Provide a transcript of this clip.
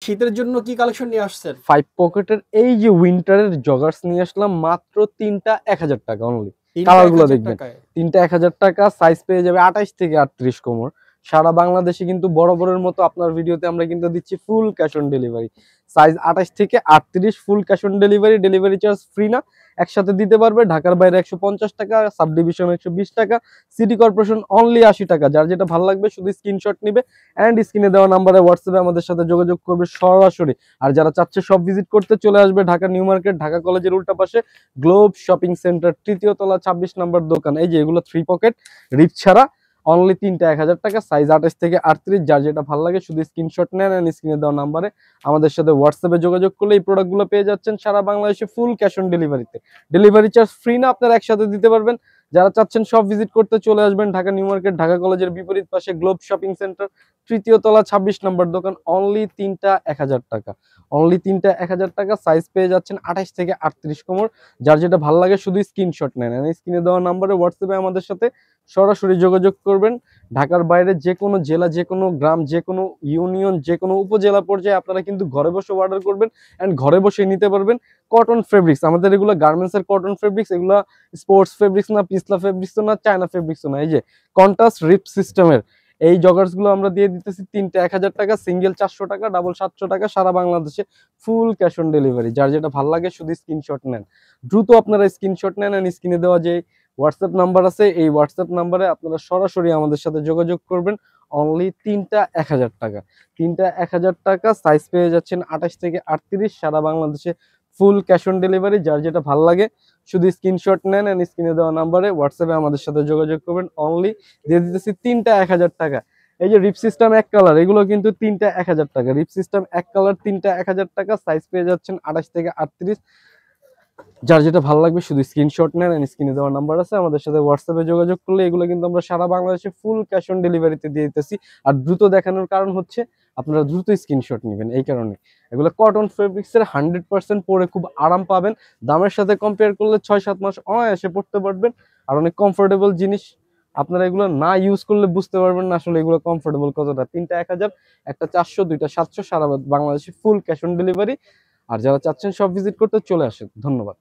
শীতের জন্য কি কালেকশন নিয়ে আসছেন? 5 পকেটের এই যে উইন্টারের জগার্স নিয়ে আসলাম মাত্র 3টা 1000 টাকা অনলি। কালারগুলো দেখবেন, 3টা 1000 টাকা, সাইজ পেয়ে যাবে 28 থেকে 38 কোমর। সারা বাংলাদেশে কিন্তু বরাবরের মতো আপনার ভিডিওতে আমরা কিন্তু দিচ্ছি full cash on delivery. Size 28 থেকে 38, full cash on delivery, delivery charge free না, একসাথে দিতে পারবে। ঢাকার বাইরে 150 টাকা, সাব ডিভিশন 120 টাকা, সিটি কর্পোরেশন অনলি 80 টাকা। যার যেটা ভালো লাগবে শুধু স্ক্রিনশট নিবে অ্যান্ড স্ক্রিনে দেওয়া নাম্বারে হোয়াটসঅ্যাপে আমাদের সাথে যোগাযোগ করবে সরাসরি। আর যারা চাচ্ছে সব ভিজিট করতে, চলে আসবে ঢাকা নিউ মার্কেট, ঢাকা কলেজের উল্টা পাশে গ্লোব শপিং সেন্টার, 3য় তলা, 26 নম্বর দোকান। এই যে এগুলো 3 পকেট রিপ ছাড়া, অনলি 3টা 1000 টাকা, সাইজ 28 থেকে 38। যার যেটা ভালো লাগে শুধু স্ক্রিনশট নেন এন্ড স্ক্রিনে দেওয়া নাম্বারে আমাদের সাথে হোয়াটসঅ্যাপে যোগাযোগ করলে এই প্রোডাক্টগুলো পেয়ে যাচ্ছেন সারা বাংলাদেশে ফুল ক্যাশ অন ডেলিভারিতে। ডেলিভারি চার্জ ফ্রি না, আপনারা একসাথে দিতে পারবেন। যারা চাচ্ছেন সব ভিজিট করতে, চলে আসবেন ঢাকা নিউ মার্কেট, ঢাকা কলেজের বিপরীত পাশে গ্লোব শপিং সেন্টার, 3য় তলা, 26 নম্বর দোকান। অনলি 3টা 1000 টাকা, অনলি 3টা 1000 টাকা, সাইজ পেয়ে যাচ্ছেন 28 থেকে 38 কোমর। যার যেটা ভালো লাগে শুধু স্ক্রিনশট নেন, স্ক্রিনে দেওয়া নাম্বারে হোয়াটসঅ্যাপে আমাদের সাথে সরাসরি যোগাযোগ করবেন। ঢাকার বাইরে যে কোনো জেলা, যে কোনো গ্রাম, যে কোনো ইউনিয়ন, যে কোনো উপজেলা পর্যায়ে আপনারা কিন্তু ঘরে বসে অর্ডার করবেন অ্যান্ড ঘরে বসে নিতে পারবেন। কটন ফেব্রিক্স, আমাদের এগুলো গার্মেন্টসের কটন ফেব্রিক্স, এগুলো স্পোর্টস ফেব্রিক্স না, পিছলা ফেব্রিক্সও না, চায়না ফেব্রিক্সও না। এই যে কন্ট্রাস্ট রিপ সিস্টেমের এই জগার্স গুলো আমরা দিয়ে দিতেছি 3টা 1000 টাকা, সিঙ্গেল 400 টাকা, ডাবল 700 টাকা, সারা বাংলাদেশে ফুল ক্যাশ অন ডেলিভারি। যার যেটা ভালো লাগে শুধু স্ক্রিনশট নেন, দ্রুত আপনারা স্ক্রিনশট নেন এন্ড স্ক্রিনে দেওয়া যে হোয়াটসঅ্যাপ নাম্বার আছে এই হোয়াটসঅ্যাপ নাম্বারে আপনারা সরাসরি আমাদের সাথে যোগাযোগ করবেন। অনলি 3টা 1000 টাকা, 3টা 1000 টাকা, সাইজ পেয়ে যাচ্ছেন 28 থেকে 38, সারা বাংলাদেশে ফুল ক্যাশ অন ডেলিভারি। যার যেটা ভালো লাগে শুধু স্ক্রিনশট নেন এন্ড স্ক্রিনে দেওয়া নাম্বারে হোয়াটসঅ্যাপে আমাদের সাথে যোগাযোগ করবেন। অনলি দিয়ে দিতেছি 3টা 1000 টাকা। এই যে রিপ সিস্টেম এক কালার, এগুলো কিন্তু 3টা 1000 টাকা। রিপ সিস্টেম এক কালার, 3টা 1000 টাকা, সাইজ পেয়ে যাচ্ছেন 28 থেকে 38। যার যেটা ভালো লাগবে শুধু স্ক্রিনশট নেন এন্ড স্ক্রিনে দেওয়ার নাম্বার আছে আমাদের সাথে হোয়াটসঅ্যাপে যোগাযোগ করলে এগুলো কিন্তু আমরা সারা বাংলাদেশে ফুল ক্যাশ অন ডেলিভারিতে দিয়ে দিতেছি। আর দ্রুত দেখানোর কারণ হচ্ছে আপনারা দ্রুত স্ক্রিনশট নেবেন, এই কারণে। এগুলো কটন ফেব্রিক্সের 100% পরে খুব আরাম পাবেন। দামের সাথে কম্পেয়ার করলে 6-7 মাস অনায়াসে পড়তে পারবেন আর অনেক কমফোর্টেবল জিনিস। আপনারা এগুলো না ইউজ করলে বুঝতে পারবেন না আসলে এগুলো কমফোর্টেবল কতটা। 3টা 1000, একটা 400, 2টা 700, সারা বাংলাদেশে ফুল ক্যাশ অন ডেলিভারি। আর যারা চাচ্ছেন সব ভিজিট করতে, চলে আসেন। ধন্যবাদ।